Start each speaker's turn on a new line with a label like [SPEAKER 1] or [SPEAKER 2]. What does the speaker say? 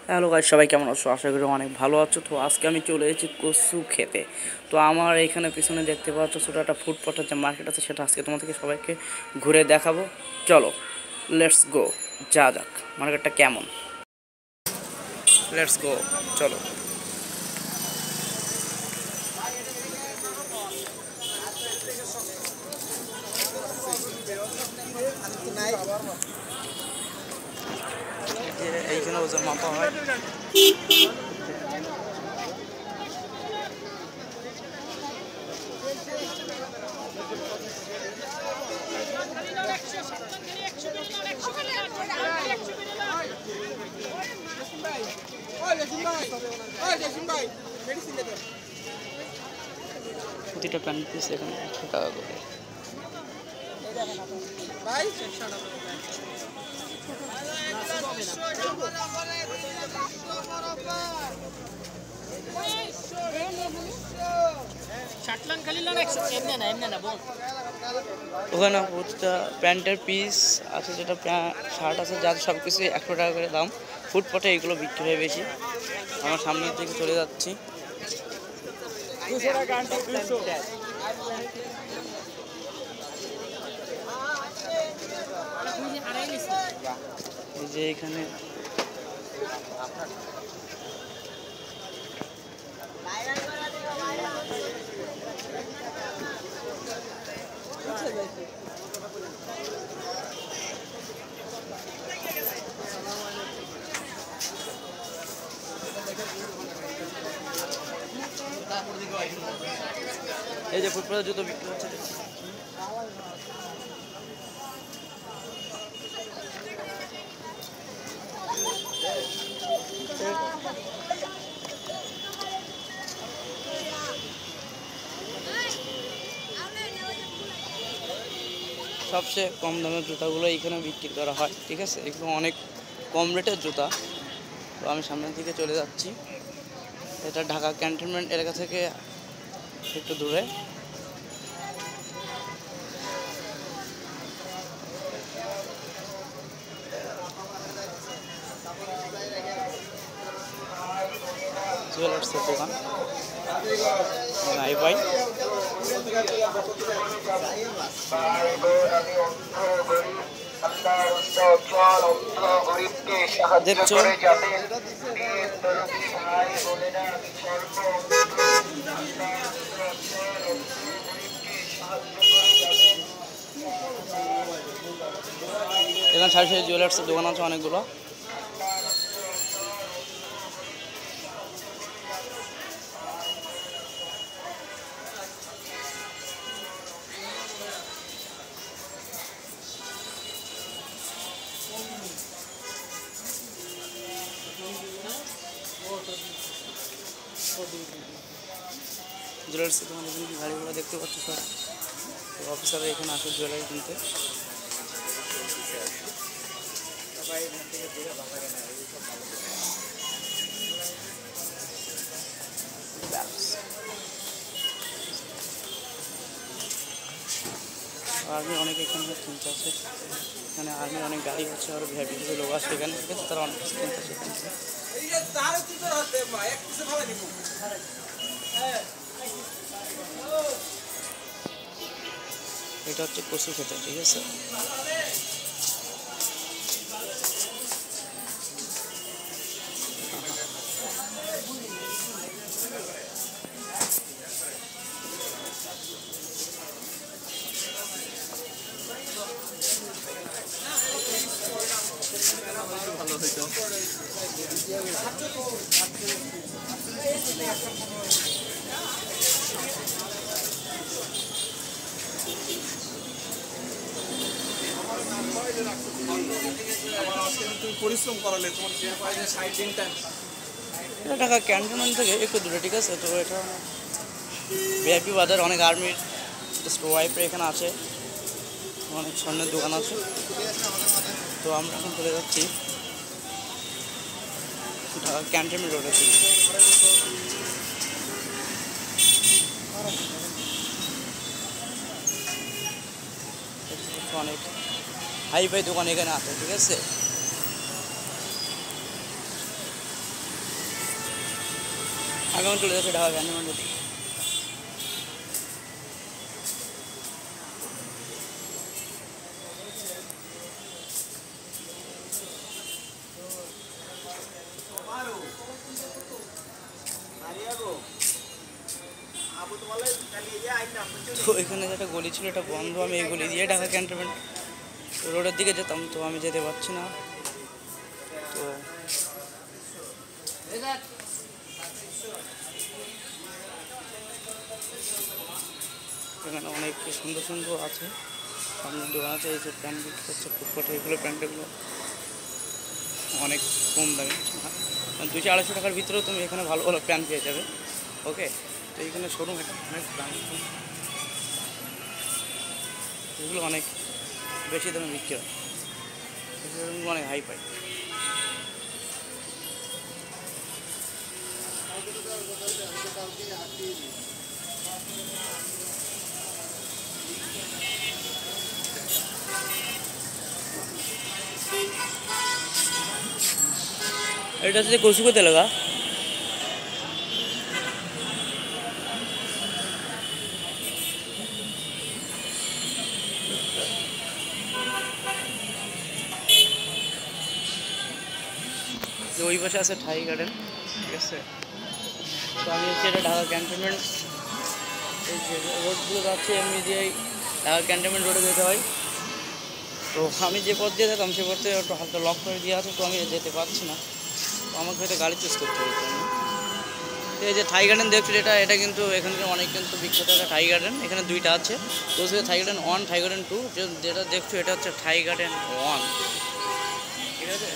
[SPEAKER 1] Hello guys, সবাই কেমন আছো? আশা করি অনেক ভালো আছো। তো আজকে আমি চলে এসেছি কচু খেতে। তো আমার এখানে পিছনে দেখতে পাচ্ছ ছোটো একটা ফুটপাথের যে মার্কেট আছে, সেটা আজকে তোমাদেরকে সবাইকে ঘুরে দেখাবো। চলো, লেটস গো। যা যাক মার্কেটটা কেমন। লেটস গো, চলো। এইখানে ওজন মাপা হয়। প্রতিটা প্যান্ট পিস এখানে 100 টাকা করে। ওখানে প্রতিটা প্যান্টের পিস আছে, যেটা শার্ট আছে, যার সব কিছু 100 টাকা করে দাম। ফুটপাথে এগুলো বিক্রি হয় বেশি। আমার সামনের দিকে চলে যাচ্ছি। এই যে এখানে এই যে ফুটপাথে জুতো বিক্রি হচ্ছে। সবচেয়ে কম দামের জুতাগুলো এইখানে বিক্রি করা হয়, ঠিক আছে? এগুলো অনেক কম রেটের জুতা। তো আমি সামনের দিকে চলে যাচ্ছি। এটা ঢাকা ক্যান্টনমেন্ট এলাকা থেকে একটু দূরে। জুয়েলার্সের দোকান নাই ভাই। দেখছো এখানে সারি সারি জুয়েলার্সের দোকান আছে অনেকগুলো। জুয়েলার্সের দোকানে এখানে গাড়িগুলো দেখতে পাচ্ছ সব। অফিসাররা এখানে আসে জুয়েলারি কিনতে। আর্মি অনেক এখানে কিনতে আছে। এখানে আর্মির অনেক গাড়ি আছে, আর ভিআইপি কিছু লোক আছে এখানে, ঠিক আছে? তারা অনেক কিছু কিনতে আছে এখানে। এটা হচ্ছে কচু খেতে, ঠিক আছে? ভালো হইতো। পরিশ্রম করালে তোমার এটা ঢাকা ক্যান্টনমেন্ট থেকে একটু দূরে, ঠিক আছে? তো এটা ভিআইপি বাজার, অনেক আর্মির ওয়াইফরা এখানে আছে, অনেক স্বর্ণের দোকান আছে। তো আমরা এখন চলে যাচ্ছি ঢাকা ক্যান্টনমেন্ট রোডের দিকে। অনেক হাই ফাই দোকান এখানে আছে, ঠিক আছে? আমি এখন চলে যাচ্ছি ঢাকা ক্যান্টনমেন্টের দিকে। তো এখানে যেটা গলি ছিল এটা বন্ধ, আমি এই গলি দিয়ে ঢাকা ক্যান্টনমেন্ট রোডের দিকে যেতাম, তো আমি যেতে পারছি না। তো এখানে অনেক সুন্দর সুন্দর আছে, সামনে দোকান আছে, এই যে প্যান্ট বিক্রি করছে ফুটপাথে, এগুলো প্যান্টগুলো অনেক কম দামে, 200-250 টাকার ভিতরেও তুমি এখানে ভালো ভালো প্যান্ট পেয়ে যাবে। ওকে, তো এইখানে শোরুম এটা অনেক দাম, এগুলো অনেক বেশি দামে বিক্রি হয়, এগুলো অনেক হাই পাই। এটা হচ্ছে কসুকে লাগা। ওই পাশে আছে থাই গার্ডেন, ঠিক আছে। তো আমি হচ্ছে এটা ঢাকা ক্যান্টনমেন্ট, এই যে রোডগুলো যাচ্ছে এমনি দিয়েই ঢাকা ক্যান্টনমেন্ট রোডে যেতে হয়। তো আমি যে পথ দিয়ে যেতাম সে পথে একটু হালকা লক করে দিয়ে আছে, তো আমি যেতে পারছি না, তো আমাকে হয়তো গাড়ি চুজ করতে হতো। এই যে থাই গার্ডেন দেখছি, এটা কিন্তু এখানকার অনেক কিন্তু বিখ্যাত একটা থাই গার্ডেন, এখানে দুইটা আছে, তো হচ্ছে থাই গার্ডেন 1, থাই গার্ডেন 2। যেটা দেখছো এটা হচ্ছে থাই গার্ডেন 1, ঠিক আছে।